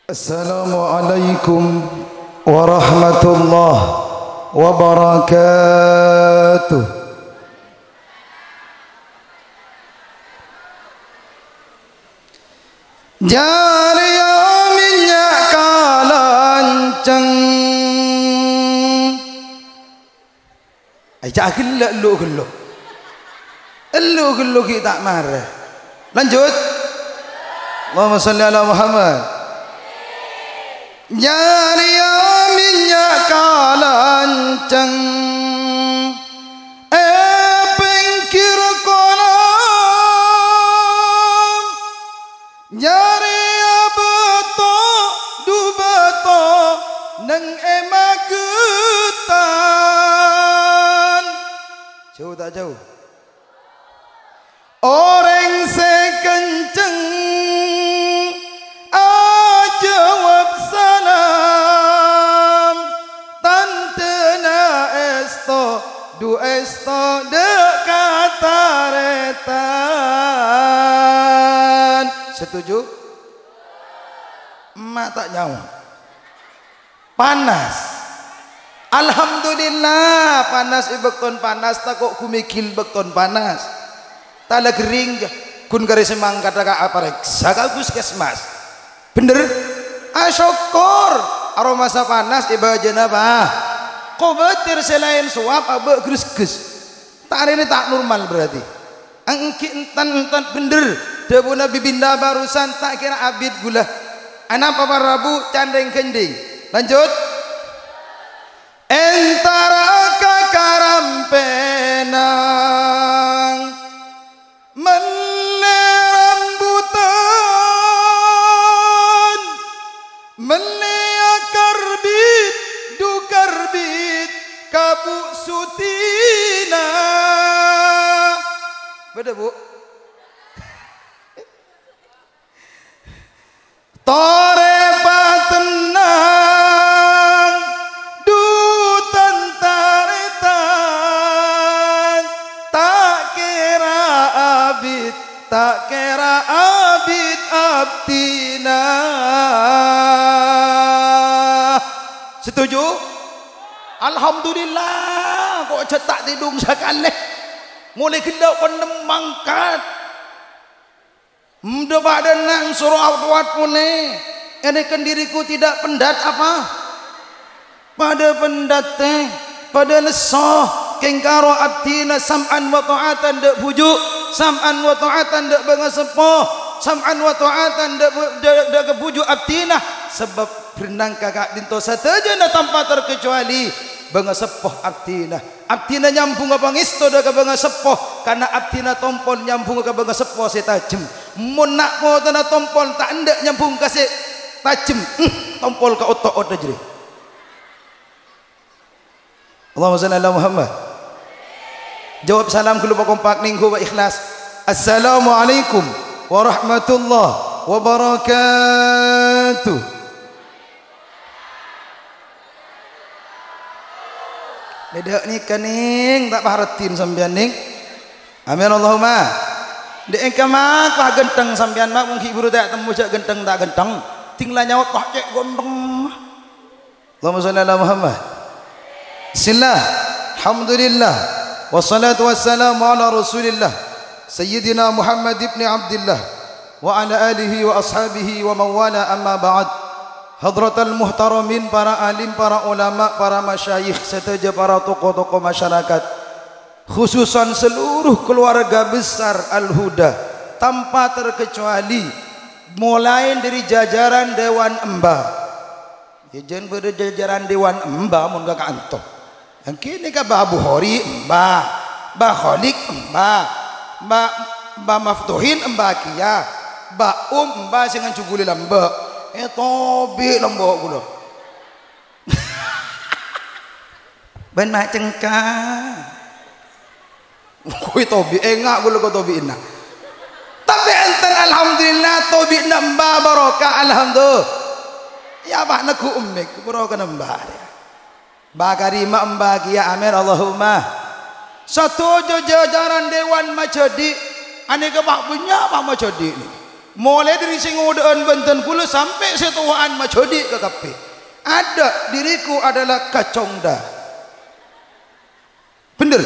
Assalamualaikum warahmatullahi wabarakatuh. Jariya minyak kalanceng ajak gelak lu kita marah. Lanjut. Allahumma salli ala Muhammad. Jariya minyak kalanceng pengkir kolam jariya beto du beto neng emagetan jauh tak jauh orang sekenceng jawab salam tantena esto du esto dekataretan. Setuju? Emak tak nyawa panas. Alhamdulillah panas ibekton panas tak kok kumikil bekton panas tala gering kun kare semang kata ka aparek sagagus kesmas bener asyukur aroma masa panas ibadah apa kau betir selain suap abe gres-gres tak ini tak normal berarti angki entan bener debu nabi binda barusan tak kira abid gula anak papa rabu candeng kending. Lanjut. Entara kakarampenang rambutan karbit du karbit kabu sutina beda bu tore patenang du tentaretan tak kira abid abdina. Setuju? Alhamdulillah kok cetak tidung sekali mulai kedau penemangkat mudah badan nang suruh awat pune ini kan diriku tidak pendat apa pada pendat teh pada lesoh kengkaro abdina sam'an wa ta'atan dek bujuk sam'an wa ta'atan dek bengasepoh sam'an wa ta'atan dek kebujuk abdina sebab berenang kakak dinto saja tanpa terkecuali bengasepoh abdina nyambung ke bangisto dek bengasepoh karena abdina tompol nyambung ke bengasepoh si tajem mun nak mo tanah tompol tak ndak nyambung kasih tajem tompol ke otot jadi. Allahumma salli ala Muhammad. Jawab salam kulo kompak ninggu wa ikhlas. Assalamualaikum warahmatullahi wabarakatuh. Dedak ni kening tak paharatin sampean ning. Amin Allahumma. Dek engke mak pah genteng sampean mak mung hiburu tak temu jak genteng tak genteng. Tinggal nyawat pah cek gondeng. Allahumma shalli ala Muhammad. Bismillah. Alhamdulillah. Wassalatu wassalamu ala Rasulillah Sayyidina Muhammad ibn Abdullah wa ala alihi wa ashabihi wa mawala amma ba'd. Hadratal muhtaramin, para alim, para ulama, para masyayikh serta para tokoh-tokoh masyarakat, khususan seluruh keluarga besar Al-Huda tanpa terkecuali, mulai dari jajaran Dewan Emba. Jajan pada jajaran Dewan Emba mun gak antum. Yang kini ka Abu Hori Emba, Mbak Kholik Emba, Mbak Maftuhin Emba Kia, Mbak Emba dengan cuguli lambak. Tobi lambak gula. Ben mak cengka. Kui tobi engak gula ko tobi ina. Tapi enten alhamdulillah tobi nambah barokah alhamdulillah. Ya pak naku ummik barokah nambah. Bakari mak mbah kia amin Allahumma. Satu jajaran Dewan Majadi aneka mak punya mak Majadi ni. mulai dari Singudaan Banten kula sampai setuaan Macodi ke kape ada diriku adalah kacongda bener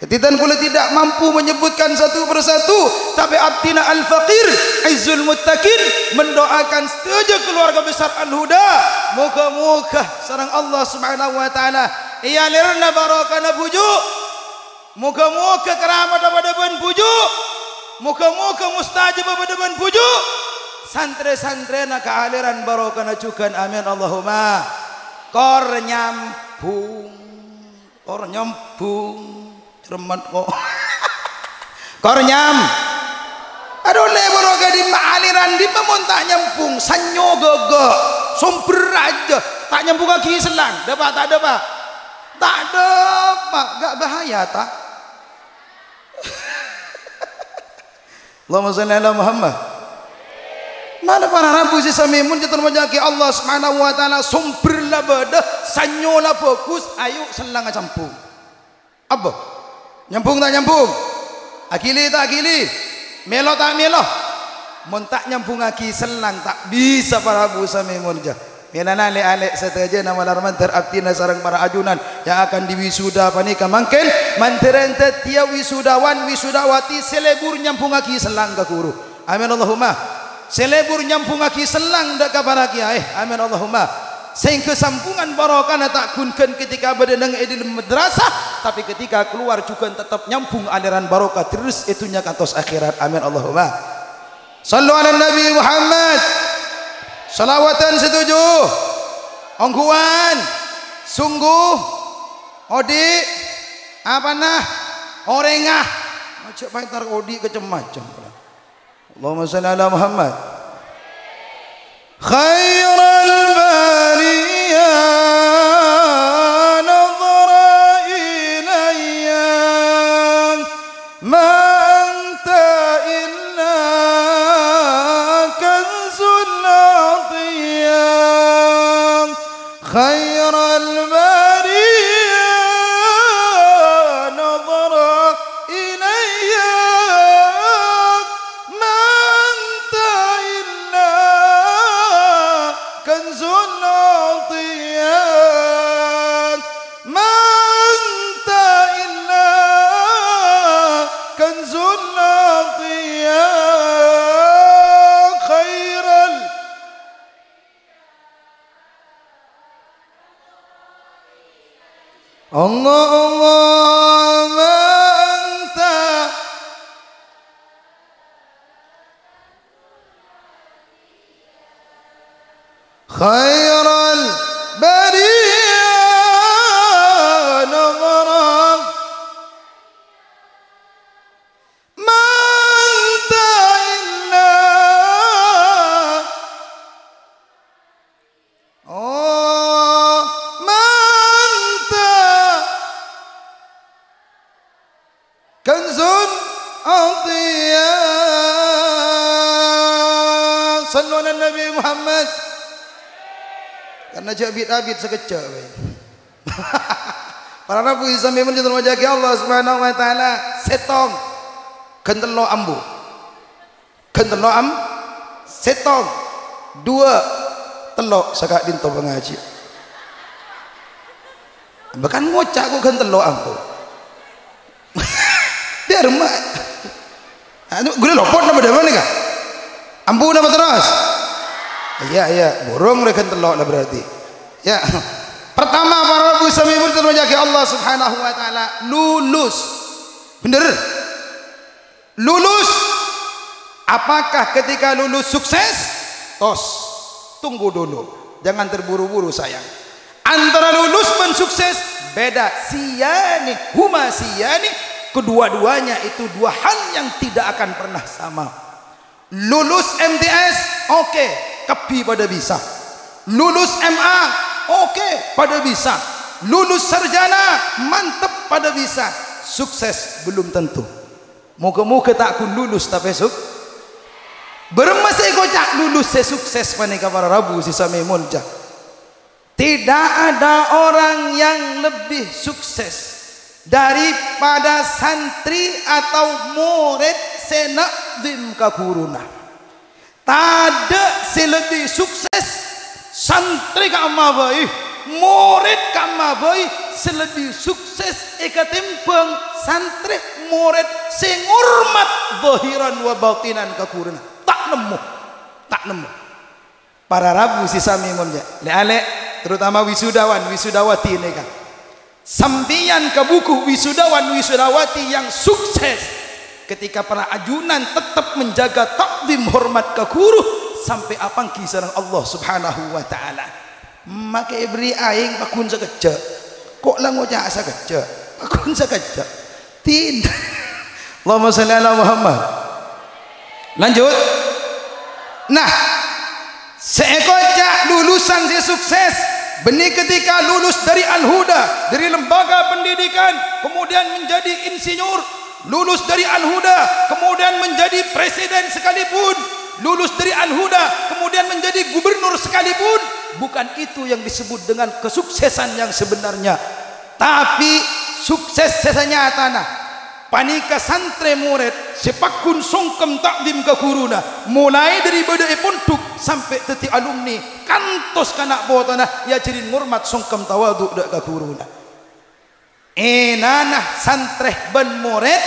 ketidan kula tidak mampu menyebutkan satu persatu tapi abdina al-faqir izzul muttaqin mendoakan setuju keluarga besar al-huda moga-moga sareng Allah subhanahu wa ta'ala iya lirna barakana pujuk moga-moga keramat pada ban pujuk moga-moga mustajab pada ban pujuk santre-santrena kealiran barakana cukan amin Allahumma kor nyambung cermat kok kornyam aduh le baroka di aliran di memontak nyambung sanyo gogo sumber aja tak nyambung kaki selang dapat tak dapat gak bahaya tak Allahumma shalli ala Muhammad mana para rabu si samimun kita menjaki Allah subhanahu wa ta'ala sumber labada sanyo la fokus ayo selang campung apa nyambung tak nyambung akili tak akili melo tak melo mun tak nyambung aki selang tak bisa para abu samimun jah menana le alek seteja nama larman terabtina sarang para ajunan yang akan diwisuda panika mangken manteran tetia wisudawan wisudawati selebur nyambung aki selang ka guru amin Allahumma selebur nyambung aki selang dak ka para kiai amin Allahumma sing kesampungan barokana tak kunken ketika berdenang edil madrasah tapi ketika keluar juga tetap nyambung aliran barokah terus itunya kantos akhirat amin Allahumma sallu ala Nabi Muhammad salawatan setuju ongguan sungguh odi apa nah orengah macam pantar odi kecem-macem Allahumma salli ala Muhammad khairal bariyah nadhara ilayya ma anta illa kanzul atiyah khairal bariyah nadhara ilayya ma anta illa kanzul atiyah ma anta illa kanzul atiyah khairal Allah Allah ma anta khairal bariyah nadhara ma anta illa ma anta kanzun atiyah sallu ala Nabi Muhammad karena jabit-abit sekecak para rabu isami menjadi wajah Allah subhanahu wa ta'ala setong kentelo ambu kentelo setong dua telok sakak dinto pengaji bahkan ngocak ku kentelo ambu dia rumah gue lopot nama mana kah ambu nama terus iya burung mereka telok lah berarti ya pertama para rabu sami berterjaki Allah subhanahu wa ta'ala lulus bener lulus apakah ketika lulus sukses tos tunggu dulu jangan terburu-buru sayang antara lulus dan sukses beda siyani huma siyani kedua-duanya itu dua hal yang tidak akan pernah sama lulus MTS oke kepi pada bisa lulus MA oke pada bisa lulus sarjana mantep pada bisa sukses belum tentu moga-moga tak kun lulus tapi bermasih kocak lulus sukses panika para rabu sisa memonja tidak ada orang yang lebih sukses daripada santri atau murid senak takdim ka guruna. Tada selebih sukses santri ka amabai, murid ka amabai selebih sukses eka timpang santri murid sing hormat zahiran wa batinan ka guruna. Tak nemu para rabu si sami monja le terutama wisudawan wisudawati ini kan sambian ke buku wisudawan wisudawati yang sukses ketika para ajunan tetap menjaga takdim hormat ke guru sampai apang kisah Allah subhanahu wa ta'ala. Maka beri aing pakun sekejap kok lah ngocak sekejap pakun sekejap tin Allahumma salli ala Muhammad. Lanjut. Nah, seekor cak lulusan si sukses benih ketika lulus dari Al-Huda, dari lembaga pendidikan, kemudian menjadi insinyur, lulus dari Al-Huda kemudian menjadi presiden sekalipun, lulus dari Al-Huda kemudian menjadi gubernur sekalipun, bukan itu yang disebut dengan kesuksesan yang sebenarnya. Tapi sukses sesanya tanah panika santri murid sepakun songkem takdim ke guruna, mulai dari badai pondok sampai teti alumni kantos kanak botana ya jadi ngurmat songkem tawadu dak ke guruna. Nanah santri ban murid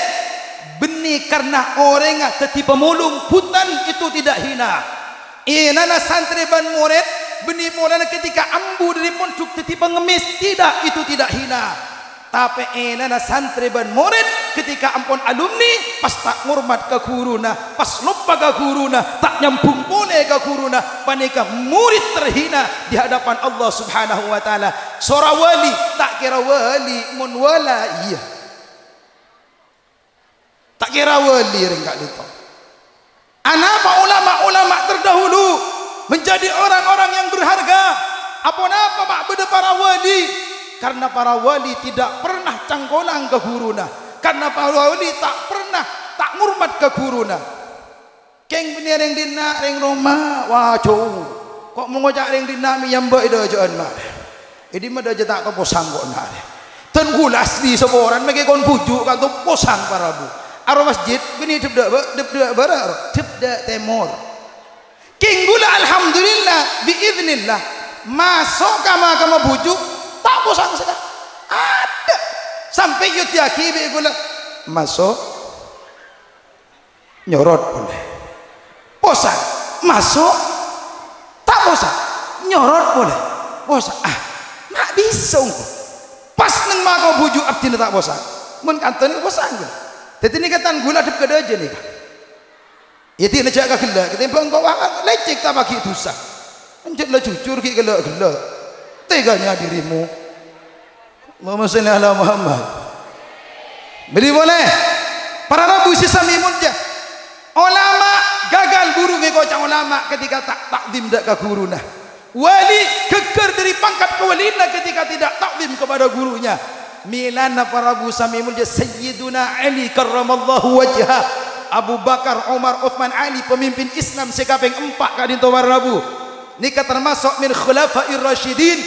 benih karena orangnya teti pemulung putan itu tidak hina. Nanah santri ban murid benih mulai ketika ambu dari pondok teti pengemis tidak, itu tidak hina. Tapi enana santri ban murid ketika ampun alumni pas tak ngurmat ke guruna, pas lupa ke guruna, tak nyambung boleh ke guruna, panika murid terhina di hadapan Allah subhanahu wa ta'ala. Seorang wali tak kira wali mun wala iya, tak kira wali ringkak itu. Anapa ulama-ulama terdahulu menjadi orang-orang yang berharga? Apa mak beda para wali? Karena para wali tidak pernah cangkolang ke guruna, karena para wali tak pernah tak ngurmat ke guruna. Keng bener yang dina ring Roma wah jauh kok mengojak ring dina mi yang bae dajaan mah ini mah daja tak posang kok nak ten gulas di seboran mege kon bujuk kan tu posang para bu aro masjid bini debda barar debda temor king gula alhamdulillah biiznillah masuk kama bujuk tak posang sudah ada sampai yutiaki be gula masuk nyorot boleh posang masuk tak posang nyorot boleh posang nak bisa pas neng mako bujuk artinya tak posang mun kanton ke posang jadi ini katan gula dep kada aja nih ya tidak jaga gila ketimbang kau angkat lecek tak bagi dosa anjir lah jujur ki gila teganya dirimu. Allahumma shalli ala Muhammad. Beri boleh para rabu sisa mimunja ulama gagal guru ngekocang ulama ketika tak takdim dak ke guruna. Wali geger dari pangkat kewalian ketika tidak takdim kepada gurunya. Milana para rabu samimunja Sayyiduna Ali karramallahu wajhah, Abu Bakar, Umar, Uthman, Ali pemimpin Islam sekaping 4 kadin para rabu. Nika termasuk min khulafair rasyidin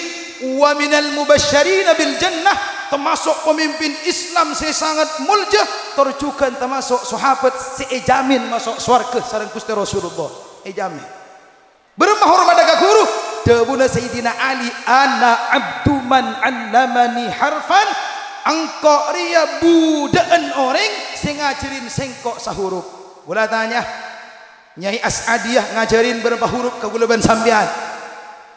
wa minal mubasysyirin bil jannah, termasuk pemimpin Islam saya sangat mulja, terjukan termasuk sahabat sejamin masuk surga sareng Gusti Rasulullah ejamin. Beremah hormat ka guru debuna Sayyidina Ali ana abdu man allamani harfan angko ria budaan orang sing ngajarin sengkok sahuruf. Gula tanya Nyai As'adiyah ngajarin berapa huruf ke gulaban sambian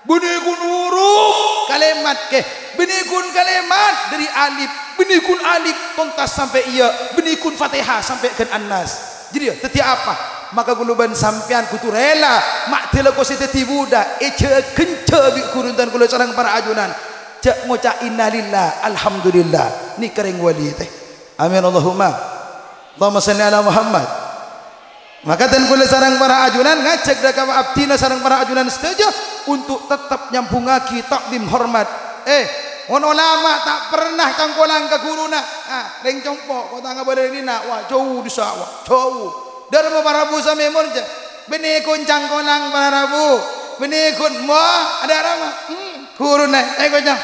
benikun huruf kalimat ke benikun kalimat dari alif benikun alif tuntas sampai iya benikun fatihah sampai ke annas. Jadi ya teti apa maka gulaban sampian kutu rela mak tela ko seteti budak ece kence bi kuruntan kula sareng para ajunan cak ngucap innalillah alhamdulillah ni kering wali teh amin Allahumma shalli ala Muhammad. Maka dan kula sarang para ajunan ngajak dak abdina sarang para ajunan setuju untuk tetap nyambungaki takdim hormat. Ono lama tak pernah cangkolang ke guruna. Reng congpok kota ngabade dina wah jauh di sawah jauh. Darma para rabu sami murja. Benikun cangkolang para rabu. Benikun moh ada rama. Guruna kocang.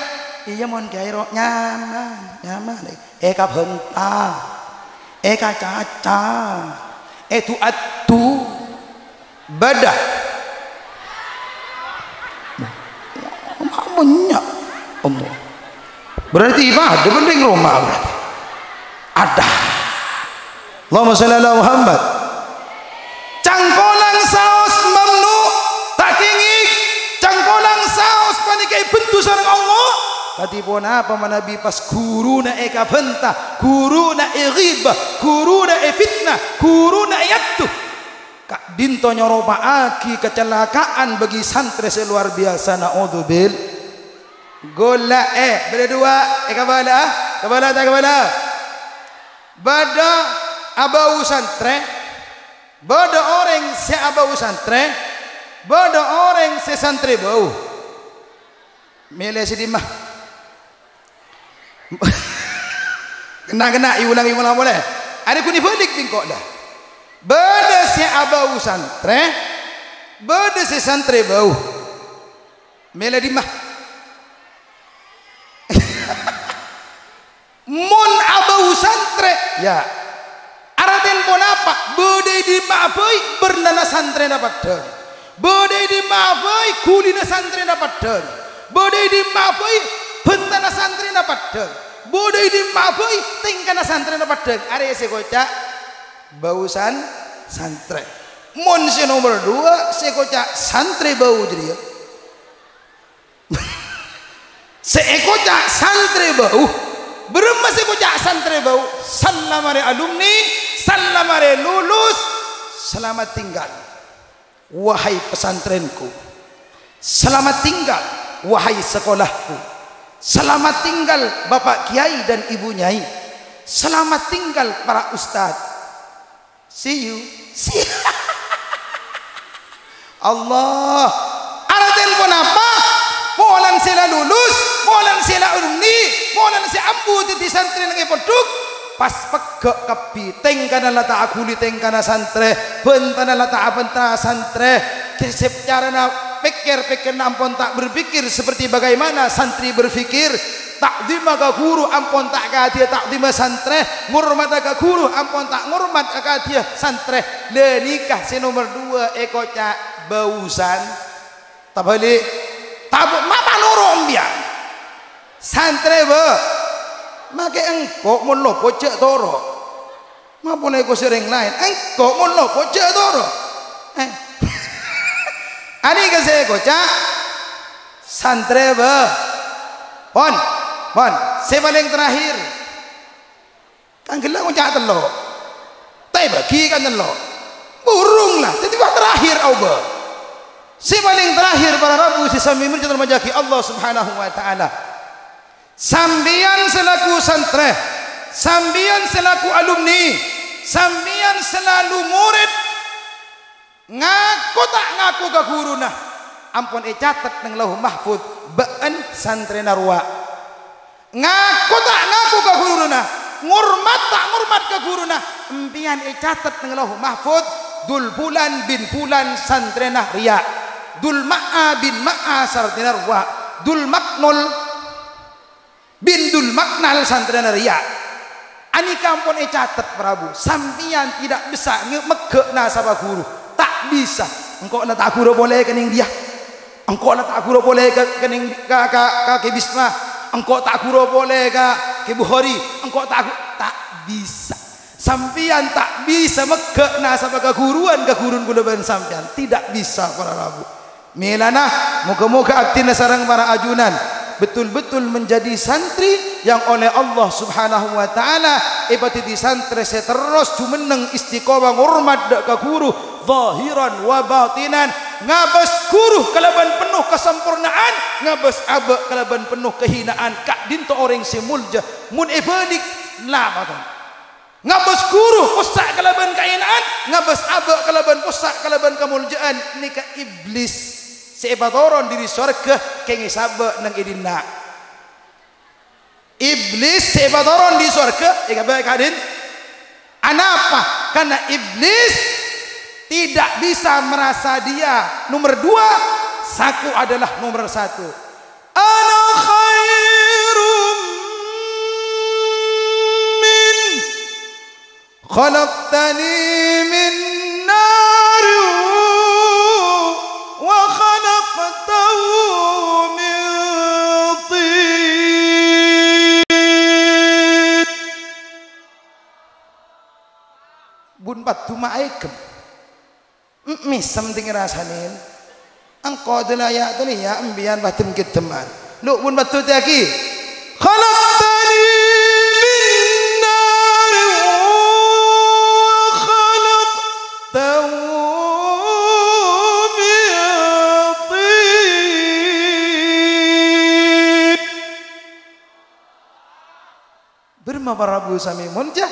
Iya mon kairo nyaman. Eka bentang. Eka caca. itu atu badah banyak Allah berarti ibadah mending rumah berarti ada Allahumma sholli ala Muhammad cangkolang saos mamnu tak kingik cangkolang saos panikai bentu sareng Allah katipun apa manabi pas kuruna eka bentah kuruna ghibah kuruna fitnah kuruna yattu kak dinto nyoropaaki kecelakaan bagi santri seluar biasa naudzubil gola berdua kabala tak kabala bada abau santre bada orang se abau santre bada orang se santri bau milih sedimah kena ulang boleh ada kuni balik tingkok dah bada si abau santre bada si santri bau milih dimah mun abau santre ya aratin pun apa bada dimah boy bernana santri dapat dan bada dimah boy kulina santri dapat dan bada dimah boy bentana santri dapat dan bodai di mabai tingkana santri dapat deng are se kocak bausan santri mun si nomor 2 se kocak santri bau jadi se kocak santri bau berema se kocak santri bau salamare alumni salamare lulus selamat tinggal wahai pesantrenku selamat tinggal wahai sekolahku selamat tinggal Bapak Kiai dan Ibu Nyai. Selamat tinggal para ustadz. See you. Allah. Araten pun apa? Molan sila lulus, molan sila alumni, molan si ambu di santri nang poduk. Pas pegok kepi tengkana lata akuli tengkana santre, bentana lata abenta santre. Kesep carana pikir ampun tak berpikir seperti bagaimana santri berpikir takdima ka guru ampun tak ka dia takdima santre ngurmat ka guru ampun tak ngurmat ka dia santre le nikah si nomor 2 cak bausan tabali tabuk mapa nurung dia santre be make engkok mun lopo cek toro mapun eko sering lain engkok mun lopo cek toro ani ke saya kocak santre be pon saya paling terakhir kan gelak kocak telo tapi bagi kan telo burung lah jadi terakhir auba saya paling terakhir para rabu si sami menjadi majaki Allah subhanahu wa ta'ala sambian selaku santre sambian selaku alumni sambian selalu murid ngaku tak ngaku ke guruna ampun catat nang lauh mahfud baan santri narwa ngaku tak ngaku ke guruna ngurmat tak ngurmat ke guruna empian catat nang lauh mahfud dul bulan bin bulan santri nahriya dul ma'a bin ma'a santri narwa dul maknul bin dul maknal santri nahriya ani kampun catat Prabu sampian tidak bisa megek nasabah guru tak bisa engkau nak tak guru boleh kening dia engkau nak tak guru boleh kening ke Bisma engkau tak guru boleh ke Bukhari engkau tak bisa sampian tak bisa megek nasabah keguruan kulaban sampian tidak bisa para rabu milana moga-moga aktina sareng para ajunan betul-betul menjadi santri yang oleh Allah subhanahu wa ta'ala ibati di santri saya terus jumeneng istiqomah ngurmat dak ka guru zahiran wa batinan ngabas guru kalaban penuh kesempurnaan ngabas abe kalaban penuh kehinaan kak dinto orang simulja mun ibadik lama kan ngabas guru pusak kalaban kehinaan ngabas abe kalaban pusak kalaban kemuljaan nika iblis seibatoron diri surga kengi sabe nang idina iblis seibatoron di surga baik hadin anapa karena iblis tidak bisa merasa dia nomor 2 saku adalah nomor 1 ana khairum min khalaqtani min nar wa khalaqtahu min tin. Bun batu ma'aikem misam tinggi rasanin angkau delaya tadi ya ambian batum kiteman lu bun batu tiaki khalaqtani min nar wa khalaqtahu min tin. Berma barabu sami munjah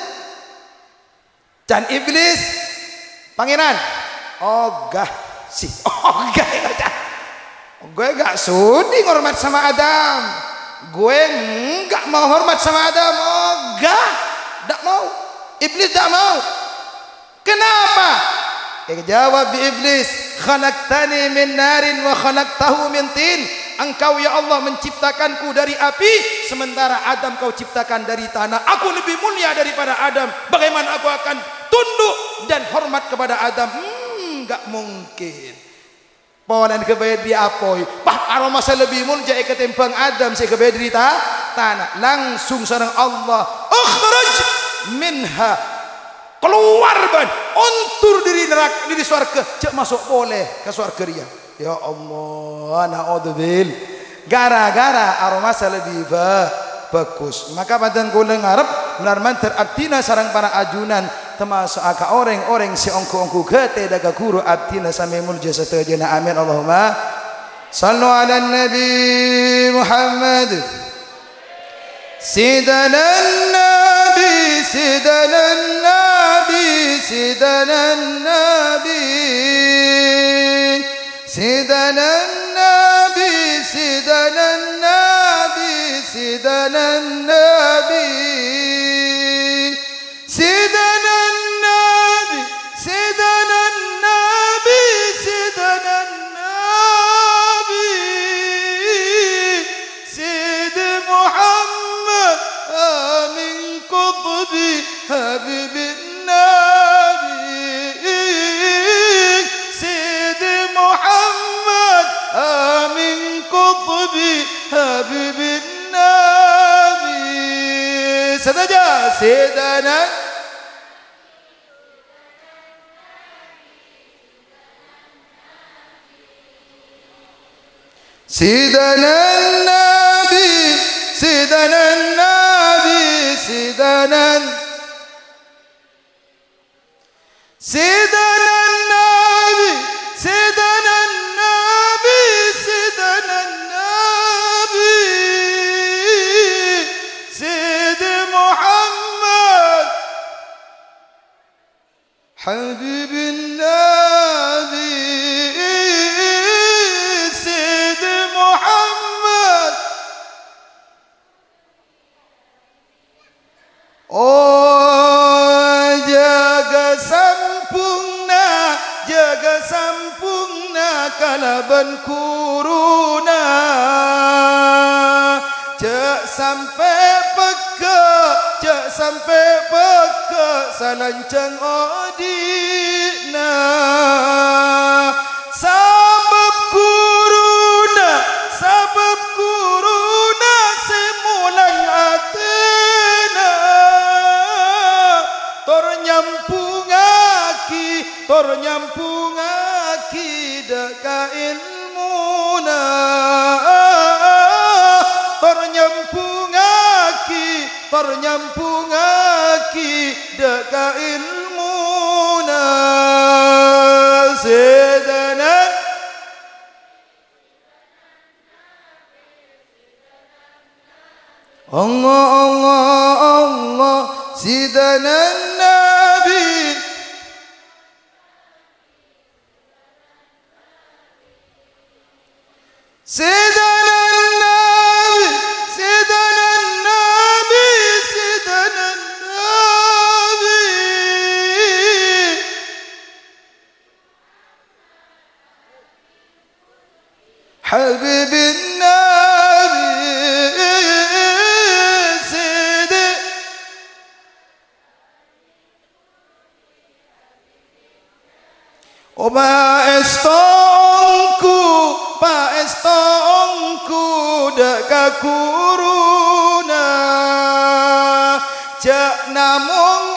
dan iblis pangeran ogah sih ogah ya gue gak sudi ngormat sama Adam, gue enggak mau hormat sama Adam. Ogah gak mau, iblis gak mau. Kenapa? Jawab di iblis, khalaqtani min narin wa khalaqtahu min tin. Engkau ya Allah menciptakanku dari api, sementara Adam kau ciptakan dari tanah. Aku lebih mulia daripada Adam. Bagaimana aku akan tunduk dan hormat kepada Adam? Enggak mungkin. Polan kebayar di apoi. Bah aroma saya lebih mulia ketimbang Adam saya kebayar di tanah. Langsung sareng Allah, ukhraj minha, keluar ban, untur diri neraka diri surga, cek masuk boleh ke surga dia. Ya Allah, naudzubil. Gara-gara aroma saya lebih bagus. Maka badan goleng Arab benar-benar terabdina sarang para ajunan termasuk aka orang-orang si ongku-ongku gete daga guru abdina sampai mulja setajana. Amin Allahumma sallu ala Nabi Muhammad Sidana Nabi Sidana Nabi Sidana Nabi Sidana Nabi Sidana Nabi Sidana Nabi Sidana Nabi Sidana Nabi Sidana Nabi Sid Muhammad Amin Qutbi Habibin Nabi Sid Muhammad Amin Qutbi Habibin Nabi. Saja Sidana Sidana Nabi Sidana Nabi Sidana Sidana Nabi Sidana Nabi Sidana Nabi Sid Muhammad Habibin Nabi Sid Muhammad. Oh jaga sampungna kalaban kuruna cek sampai peka salancang odina sabab kuruna semulang atena tor nyampungaki deka ilmuna tor nyampungaki deka ilmuna. Sidana Allah Allah Allah Sidana Nabi Sidana Nabi Sidana Nabi Sidana Nabi Habibin Nabi oh paestongku dek kakuruna cek namung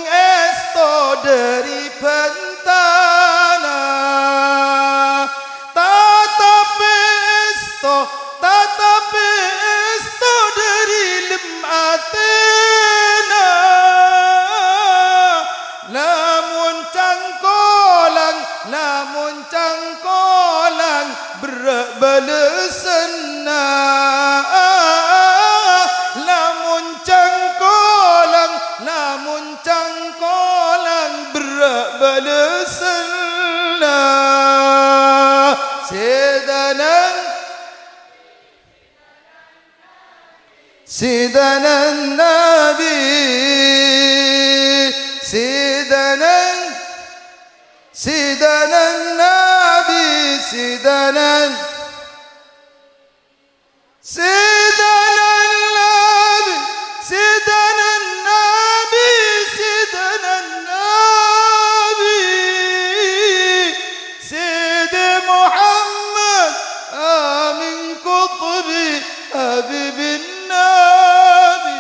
esto dari bentana tatapi esto dari lematena lamun cangkolang berak balesena lamun cangkolang berak balesena sidanan nabi Sidi Muhammad amin qutbi habibin nabi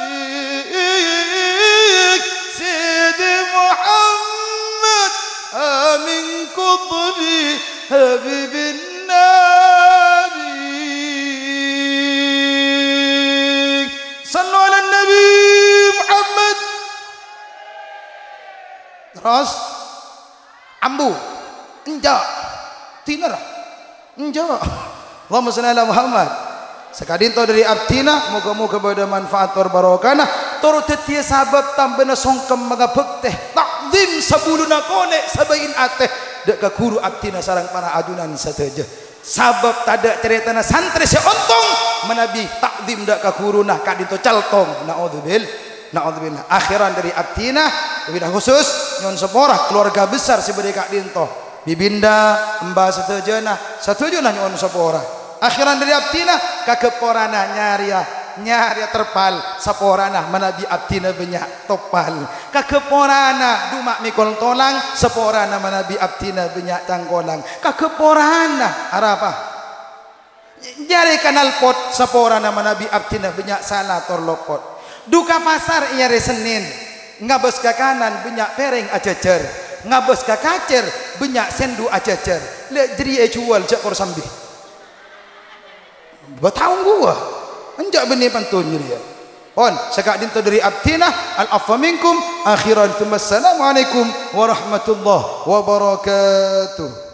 Sidi Muhammad amin qutbi habibin nabi sallu ala nabi Muhammad terus ambu enjak tiner enjak Allahumma shalli ala Muhammad sakadinto dari abdina moga-moga pada manfaat tor barokana toro tetia sabab tambena songkem magabek teh takdim sabuluna kone sabain ateh dek ka guru abdina sarang para ajunan sateja sabab tada ceritana santri seontong menabi takdim dek ka guruna kadinto caltong naudzubillah akhiran dari abdina wabillahi khusus nyon sepora keluarga besar sibade kak dinto bibinda embah satejana nyon sepora akhiran dari abdina kakeporana nyaria terpal saporana menabi abdina banyak topal kakeporana dumak mikol tolang saporana menabi abdina banyak tangkolang kakeporana arapa nyari kanal pot saporana menabi abdina banyak salah torlopot duka pasar nyari Senin ngabes ke kanan banyak pereng ajajar ngabes ke kacer banyak sendu ajajar le jadi jual jak kor sambi batang gua enjak benih pantun ya on sekak dinto dari abdina al afwa minkum akhiran assalamualaikum warahmatullahi wabarakatuh.